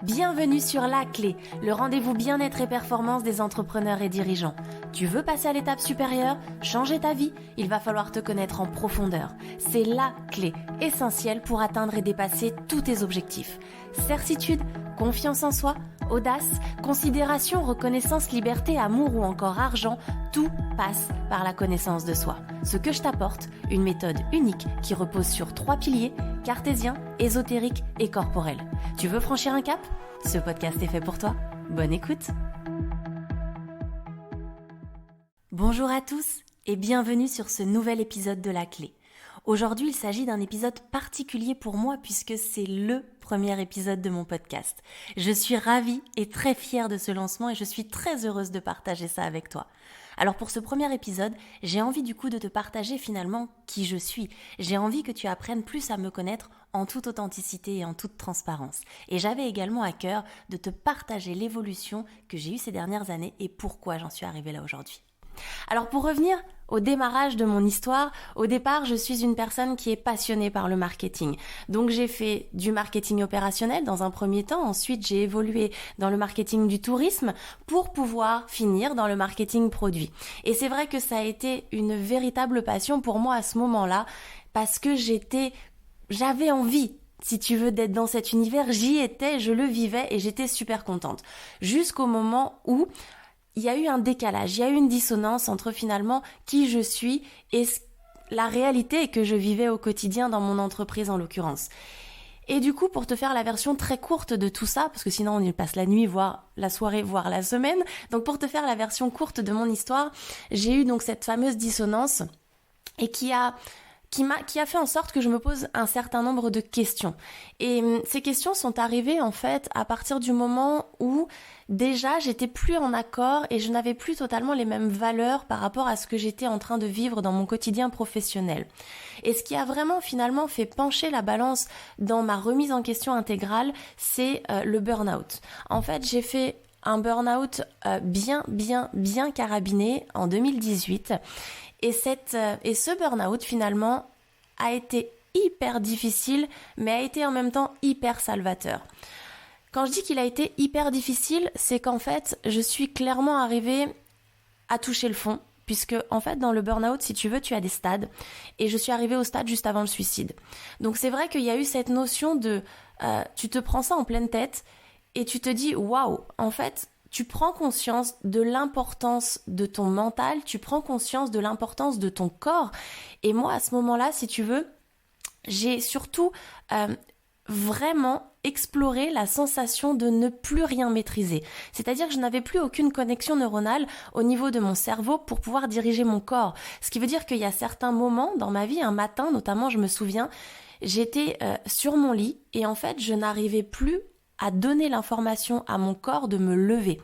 Bienvenue sur La Clé, le rendez-vous bien-être et performance des entrepreneurs et dirigeants. Tu veux passer à l'étape supérieure, changer ta vie? Il va falloir te connaître en profondeur. C'est la clé essentielle pour atteindre et dépasser tous tes objectifs. Certitude, confiance en soi, audace, considération, reconnaissance, liberté, amour ou encore argent, tout passe par la connaissance de soi. Ce que je t'apporte, une méthode unique qui repose sur 3 piliers, cartésien, ésotérique et corporel. Tu veux franchir un cap? Ce podcast est fait pour toi. Bonne écoute! Bonjour à tous et bienvenue sur ce nouvel épisode de La Clé. Aujourd'hui, il s'agit d'un épisode particulier pour moi puisque c'est le premier épisode de mon podcast. Je suis ravie et très fière de ce lancement et je suis très heureuse de partager ça avec toi. Alors pour ce premier épisode, j'ai envie du coup de te partager finalement qui je suis. J'ai envie que tu apprennes plus à me connaître en toute authenticité et en toute transparence. Et j'avais également à cœur de te partager l'évolution que j'ai eue ces dernières années et pourquoi j'en suis arrivée là aujourd'hui. Alors pour revenir au démarrage de mon histoire, au départ je suis une personne qui est passionnée par le marketing. Donc j'ai fait du marketing opérationnel dans un premier temps, ensuite j'ai évolué dans le marketing du tourisme pour pouvoir finir dans le marketing produit. Et c'est vrai que ça a été une véritable passion pour moi à ce moment-là parce que j'avais envie, si tu veux, d'être dans cet univers, j'y étais, je le vivais et j'étais super contente. Jusqu'au moment où il y a eu un décalage, il y a eu une dissonance entre finalement qui je suis et la réalité que je vivais au quotidien dans mon entreprise en l'occurrence. Et du coup, pour te faire la version très courte de tout ça, parce que sinon on y passe la nuit, voire la soirée, voire la semaine, donc pour te faire la version courte de mon histoire, j'ai eu donc cette fameuse dissonance et qui a fait en sorte que je me pose un certain nombre de questions. Et ces questions sont arrivées en fait à partir du moment où déjà j'étais plus en accord et je n'avais plus totalement les mêmes valeurs par rapport à ce que j'étais en train de vivre dans mon quotidien professionnel. Et ce qui a vraiment finalement fait pencher la balance dans ma remise en question intégrale, c'est le burn-out. En fait, j'ai fait un burn-out bien carabiné en 2018. Et ce burn-out, finalement, a été hyper difficile, mais a été en même temps hyper salvateur. Quand je dis qu'il a été hyper difficile, c'est qu'en fait, je suis clairement arrivée à toucher le fond, puisque en fait, dans le burn-out, si tu veux, tu as des stades. Et je suis arrivée au stade juste avant le suicide. Donc c'est vrai qu'il y a eu cette notion de tu te prends ça en pleine tête et tu te dis waouh, en fait, tu prends conscience de l'importance de ton mental, tu prends conscience de l'importance de ton corps. Et moi, à ce moment-là, si tu veux, j'ai surtout vraiment exploré la sensation de ne plus rien maîtriser. C'est-à-dire que je n'avais plus aucune connexion neuronale au niveau de mon cerveau pour pouvoir diriger mon corps. Ce qui veut dire qu'il y a certains moments dans ma vie, un matin notamment, je me souviens, j'étais sur mon lit et en fait, je n'arrivais plus à donner l'information à mon corps de me lever.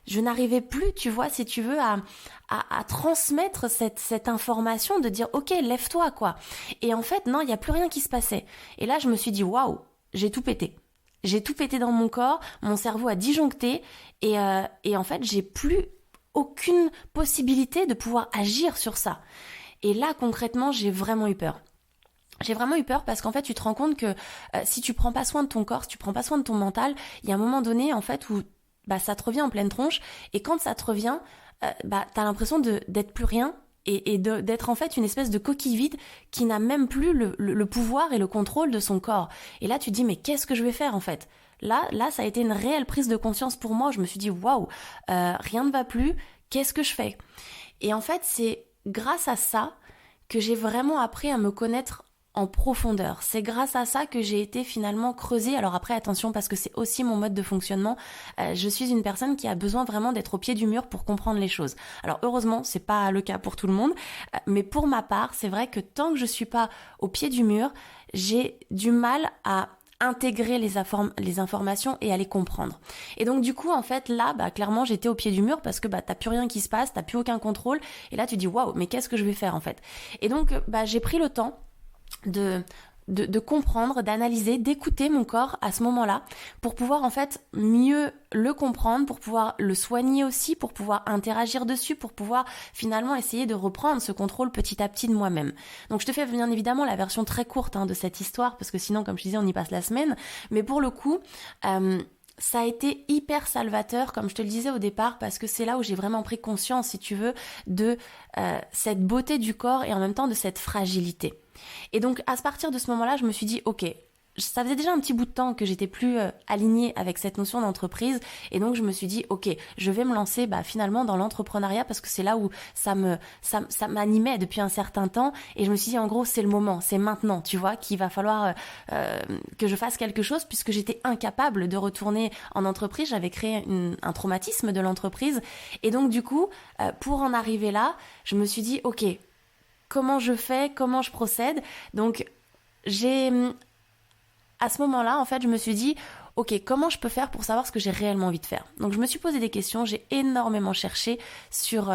Je n'arrivais plus, tu vois, si tu veux, à transmettre cette information de dire ok, lève-toi quoi. Et en fait, non, il n'y a plus rien qui se passait. Et là, je me suis dit waouh, j'ai tout pété. J'ai tout pété dans mon corps, mon cerveau a disjoncté et en fait, j'ai plus aucune possibilité de pouvoir agir sur ça. Et là, concrètement, j'ai vraiment eu peur. J'ai vraiment eu peur parce qu'en fait, tu te rends compte que si tu prends pas soin de ton corps, si tu prends pas soin de ton mental, il y a un moment donné en fait où ça te revient en pleine tronche et quand ça te revient, t'as l'impression d'être plus rien et d'être en fait une espèce de coquille vide qui n'a même plus le pouvoir et le contrôle de son corps. Et là, tu te dis mais qu'est-ce que je vais faire en fait ? Là, ça a été une réelle prise de conscience pour moi. Je me suis dit waouh, rien ne va plus. Qu'est-ce que je fais ? Et en fait, c'est grâce à ça que j'ai vraiment appris à me connaître en profondeur. C'est grâce à ça que j'ai été finalement creusée. Alors après, attention, parce que c'est aussi mon mode de fonctionnement. Je suis une personne qui a besoin vraiment d'être au pied du mur pour comprendre les choses. Alors heureusement, c'est pas le cas pour tout le monde, mais pour ma part, c'est vrai que tant que je suis pas au pied du mur, j'ai du mal à intégrer les informations et à les comprendre. Et donc du coup, en fait, là, clairement, j'étais au pied du mur parce que t'as plus rien qui se passe, t'as plus aucun contrôle. Et là, tu dis waouh, mais qu'est-ce que je vais faire en fait ? Et donc, j'ai pris le temps de comprendre, d'analyser, d'écouter mon corps à ce moment-là pour pouvoir en fait mieux le comprendre, pour pouvoir le soigner aussi, pour pouvoir interagir dessus, pour pouvoir finalement essayer de reprendre ce contrôle petit à petit de moi-même. Donc je te fais bien évidemment la version très courte de cette histoire parce que sinon, comme je disais, on y passe la semaine. Mais pour le coup, ça a été hyper salvateur, comme je te le disais au départ, parce que c'est là où j'ai vraiment pris conscience, si tu veux, de cette beauté du corps et en même temps de cette fragilité. Et donc, à partir de ce moment-là, je me suis dit, ok, ça faisait déjà un petit bout de temps que j'étais plus alignée avec cette notion d'entreprise, et donc je me suis dit, ok, je vais me lancer finalement dans l'entrepreneuriat parce que c'est là où ça m'animait depuis un certain temps, et je me suis dit, en gros, c'est le moment, c'est maintenant, tu vois, qu'il va falloir que je fasse quelque chose, puisque j'étais incapable de retourner en entreprise. J'avais créé un traumatisme de l'entreprise, et donc du coup, pour en arriver là, je me suis dit, ok, comment je fais, comment je procède. Donc à ce moment-là, en fait, je me suis dit, ok, comment je peux faire pour savoir ce que j'ai réellement envie de faire? Donc, je me suis posé des questions, j'ai énormément cherché sur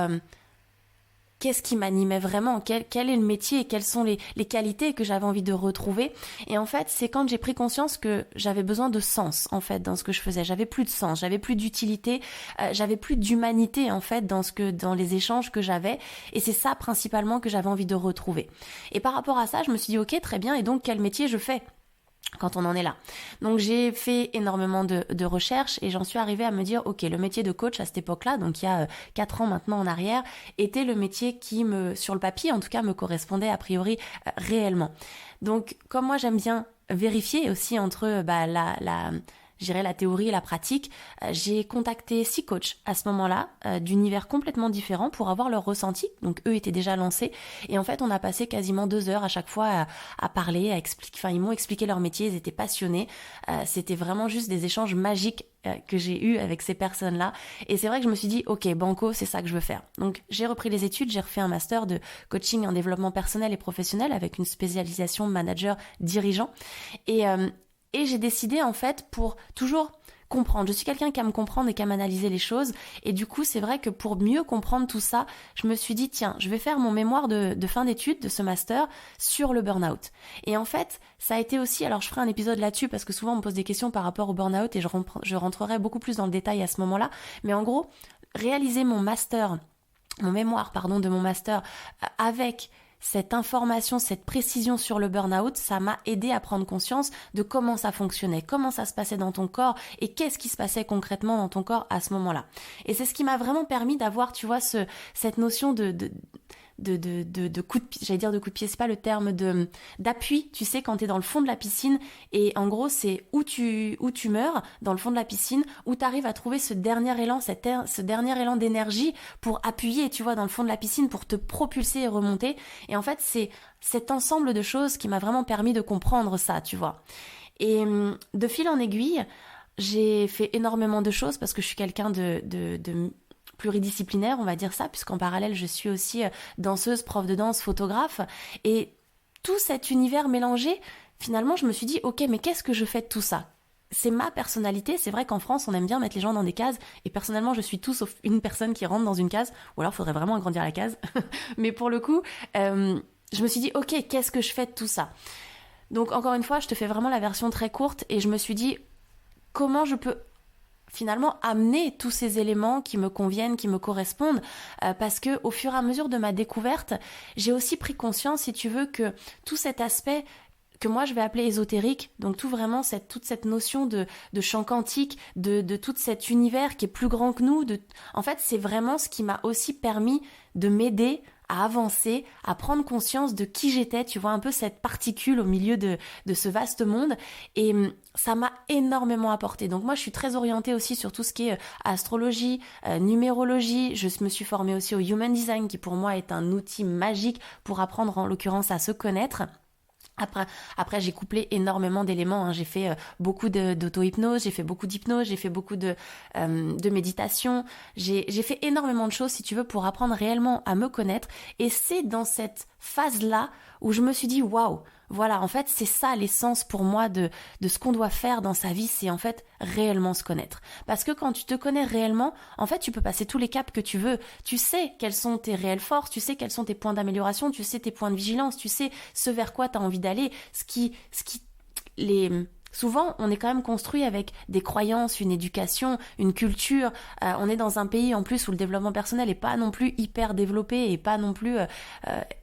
qu'est-ce qui m'animait vraiment, quel est le métier et quelles sont les qualités que j'avais envie de retrouver. Et en fait, c'est quand j'ai pris conscience que j'avais besoin de sens, en fait, dans ce que je faisais. J'avais plus de sens, j'avais plus d'utilité, j'avais plus d'humanité, en fait, dans les échanges que j'avais. Et c'est ça, principalement, que j'avais envie de retrouver. Et par rapport à ça, je me suis dit, ok, très bien, et donc, quel métier je fais quand on en est là? Donc j'ai fait énormément de recherches et j'en suis arrivée à me dire, ok, le métier de coach à cette époque-là, donc il y a 4 ans maintenant en arrière, était le métier qui sur le papier en tout cas, me correspondait a priori réellement. Donc comme moi j'aime bien vérifier aussi entre je dirais la théorie et la pratique, j'ai contacté 6 coachs à ce moment-là, d'univers complètement différents pour avoir leur ressenti. Donc eux étaient déjà lancés et en fait on a passé quasiment 2 heures à chaque fois à parler, à expliquer. Enfin ils m'ont expliqué leur métier, ils étaient passionnés. C'était vraiment juste des échanges magiques que j'ai eu avec ces personnes-là. Et c'est vrai que je me suis dit, ok, banco, c'est ça que je veux faire. Donc j'ai repris les études, j'ai refait un master de coaching en développement personnel et professionnel avec une spécialisation manager dirigeant. Et j'ai décidé en fait pour toujours comprendre. Je suis quelqu'un qui aime comprendre et qui aime analyser les choses. Et du coup, c'est vrai que pour mieux comprendre tout ça, je me suis dit, tiens, je vais faire mon mémoire de fin d'études de ce master sur le burn-out. Et en fait, ça a été aussi, alors je ferai un épisode là-dessus parce que souvent on me pose des questions par rapport au burn-out et je rentrerai beaucoup plus dans le détail à ce moment-là. Mais en gros, réaliser mon mémoire de mon master avec cette information, cette précision sur le burn-out, ça m'a aidé à prendre conscience de comment ça fonctionnait, comment ça se passait dans ton corps et qu'est-ce qui se passait concrètement dans ton corps à ce moment-là. Et c'est ce qui m'a vraiment permis d'avoir, tu vois, cette notion de coup de pied, j'allais dire de coup de pied, c'est pas le terme, d'appui, tu sais, quand t'es dans le fond de la piscine, et en gros c'est où tu meurs dans le fond de la piscine, où t'arrives à trouver ce dernier élan, ce dernier élan d'énergie pour appuyer, tu vois, dans le fond de la piscine, pour te propulser et remonter. Et en fait c'est cet ensemble de choses qui m'a vraiment permis de comprendre ça, tu vois. Et de fil en aiguille, j'ai fait énormément de choses parce que je suis quelqu'un de pluridisciplinaire, on va dire ça, puisqu'en parallèle, je suis aussi danseuse, prof de danse, photographe. Et tout cet univers mélangé, finalement, je me suis dit, ok, mais qu'est-ce que je fais de tout ça? C'est ma personnalité. C'est vrai qu'en France, on aime bien mettre les gens dans des cases. Et personnellement, je suis tout sauf une personne qui rentre dans une case. Ou alors, il faudrait vraiment agrandir la case. Mais pour le coup, je me suis dit, ok, qu'est-ce que je fais de tout ça? Donc, encore une fois, je te fais vraiment la version très courte. Et je me suis dit, comment je peux finalement amener tous ces éléments qui me conviennent, qui me correspondent, parce que au fur et à mesure de ma découverte, j'ai aussi pris conscience, si tu veux, que tout cet aspect que moi je vais appeler ésotérique, donc toute cette notion de champ quantique, de tout cet univers qui est plus grand que nous, en fait c'est vraiment ce qui m'a aussi permis de m'aider à avancer, à prendre conscience de qui j'étais, tu vois, un peu cette particule au milieu de ce vaste monde, et ça m'a énormément apporté. Donc moi je suis très orientée aussi sur tout ce qui est astrologie, numérologie. Je me suis formée aussi au Human Design qui pour moi est un outil magique pour apprendre en l'occurrence à se connaître. Après, j'ai couplé énormément d'éléments, hein. J'ai fait beaucoup d'auto-hypnose, j'ai fait beaucoup d'hypnose, j'ai fait beaucoup de méditation. J'ai fait énormément de choses, si tu veux, pour apprendre réellement à me connaître. Et c'est dans cette phase-là où je me suis dit, waouh, voilà, en fait, c'est ça l'essence pour moi de ce qu'on doit faire dans sa vie, c'est en fait réellement se connaître. Parce que quand tu te connais réellement, en fait, tu peux passer tous les caps que tu veux. Tu sais quelles sont tes réelles forces, tu sais quels sont tes points d'amélioration, tu sais tes points de vigilance, tu sais ce vers quoi tu as envie d'aller, Souvent, on est quand même construit avec des croyances, une éducation, une culture. On est dans un pays en plus où le développement personnel est pas non plus hyper développé et pas non plus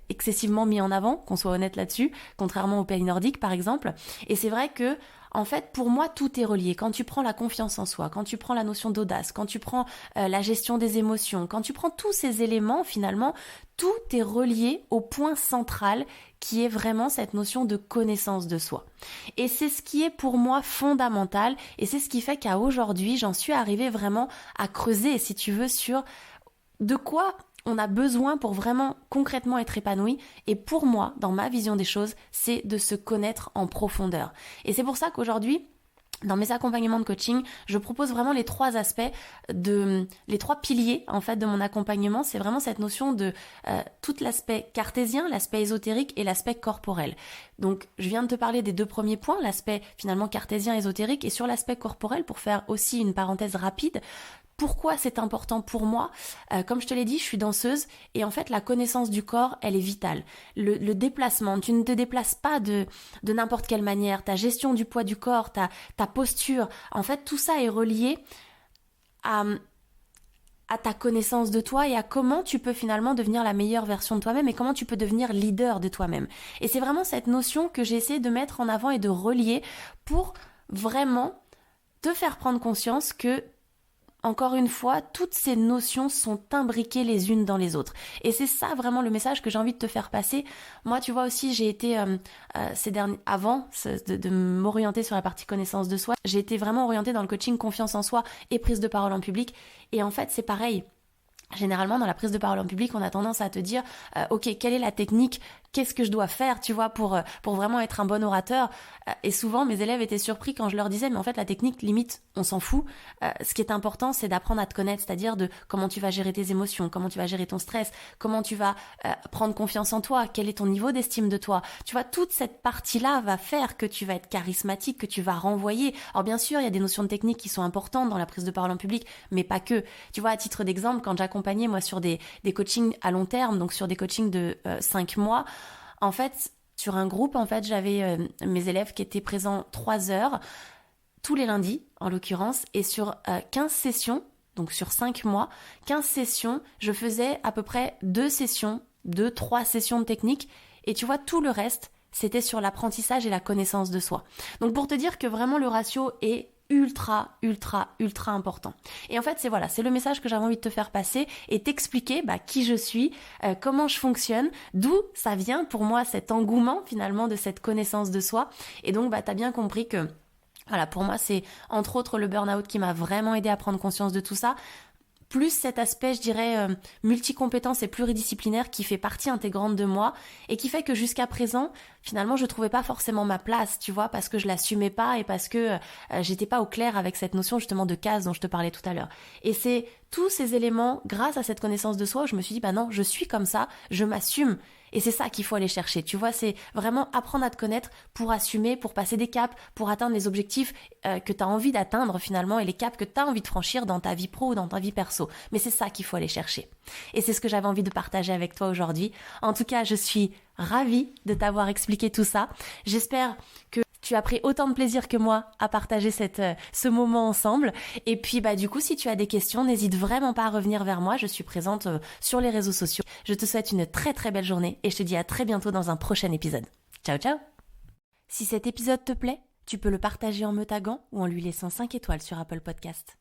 excessivement mis en avant, qu'on soit honnête là-dessus, contrairement aux pays nordiques par exemple. Et c'est vrai que En fait, pour moi, tout est relié. Quand tu prends la confiance en soi, quand tu prends la notion d'audace, quand tu prends la gestion des émotions, quand tu prends tous ces éléments, finalement, tout est relié au point central qui est vraiment cette notion de connaissance de soi. Et c'est ce qui est pour moi fondamental et c'est ce qui fait qu'à aujourd'hui, j'en suis arrivée vraiment à creuser, si tu veux, sur de quoi on a besoin pour vraiment concrètement être épanoui. Et pour moi, dans ma vision des choses, c'est de se connaître en profondeur. Et c'est pour ça qu'aujourd'hui, dans mes accompagnements de coaching, je propose vraiment les trois aspects les trois piliers en fait de mon accompagnement. C'est vraiment cette notion de tout l'aspect cartésien, l'aspect ésotérique et l'aspect corporel. Donc, je viens de te parler des deux premiers points, l'aspect finalement cartésien, ésotérique, et sur l'aspect corporel, pour faire aussi une parenthèse rapide. Pourquoi c'est important pour moi ? Comme je te l'ai dit, je suis danseuse et en fait la connaissance du corps, elle est vitale. Le déplacement, tu ne te déplaces pas de n'importe quelle manière. Ta gestion du poids du corps, ta posture, en fait tout ça est relié à ta connaissance de toi et à comment tu peux finalement devenir la meilleure version de toi-même et comment tu peux devenir leader de toi-même. Et c'est vraiment cette notion que j'ai essayé de mettre en avant et de relier pour vraiment te faire prendre conscience que encore une fois, toutes ces notions sont imbriquées les unes dans les autres. Et c'est ça vraiment le message que j'ai envie de te faire passer. Moi, tu vois aussi, j'ai été, avant de m'orienter sur la partie connaissance de soi, j'ai été vraiment orientée dans le coaching confiance en soi et prise de parole en public. Et en fait, c'est pareil. Généralement, dans la prise de parole en public, on a tendance à te dire ok, quelle est la technique, qu'est-ce que je dois faire, tu vois, pour vraiment être un bon orateur. Et souvent, mes élèves étaient surpris quand je leur disais mais en fait, la technique, limite, on s'en fout. Ce qui est important, c'est d'apprendre à te connaître, c'est-à-dire de comment tu vas gérer tes émotions, comment tu vas gérer ton stress, comment tu vas prendre confiance en toi, quel est ton niveau d'estime de toi. Tu vois, toute cette partie-là va faire que tu vas être charismatique, que tu vas renvoyer. Alors bien sûr, il y a des notions de technique qui sont importantes dans la prise de parole en public, mais pas que. Tu vois, à titre d'exemple, quand j'accompagnais moi sur des coachings à long terme, donc sur des coachings de 5 mois, en fait, sur un groupe, en fait, j'avais mes élèves qui étaient présents 3 heures, tous les lundis, en l'occurrence, et sur 15 sessions, donc sur 5 mois, 15 sessions, je faisais à peu près 3 sessions de technique, et tu vois, tout le reste, c'était sur l'apprentissage et la connaissance de soi. Donc pour te dire que vraiment le ratio est ultra important. Et en fait, c'est le message que j'avais envie de te faire passer et t'expliquer qui je suis, comment je fonctionne, d'où ça vient pour moi cet engouement finalement de cette connaissance de soi. Et donc, t'as bien compris que voilà, pour moi, c'est entre autres le burn-out qui m'a vraiment aidé à prendre conscience de tout ça. Plus cet aspect, je dirais, multicompétence et pluridisciplinaire qui fait partie intégrante de moi et qui fait que jusqu'à présent, finalement, je trouvais pas forcément ma place, tu vois, parce que je l'assumais pas et parce que j'étais pas au clair avec cette notion justement de case dont je te parlais tout à l'heure. Et c'est tous ces éléments, grâce à cette connaissance de soi, où je me suis dit, non, je suis comme ça, je m'assume. Et c'est ça qu'il faut aller chercher, tu vois, c'est vraiment apprendre à te connaître pour assumer, pour passer des caps, pour atteindre les objectifs que tu as envie d'atteindre finalement et les caps que tu as envie de franchir dans ta vie pro ou dans ta vie perso. Mais c'est ça qu'il faut aller chercher. Et c'est ce que j'avais envie de partager avec toi aujourd'hui. En tout cas, je suis ravie de t'avoir expliqué tout ça. J'espère que tu as pris autant de plaisir que moi à partager ce moment ensemble. Et puis du coup, si tu as des questions, n'hésite vraiment pas à revenir vers moi. Je suis présente sur les réseaux sociaux. Je te souhaite une très très belle journée et je te dis à très bientôt dans un prochain épisode. Ciao ciao. Si cet épisode te plaît, tu peux le partager en me taguant ou en lui laissant 5 étoiles sur Apple Podcast.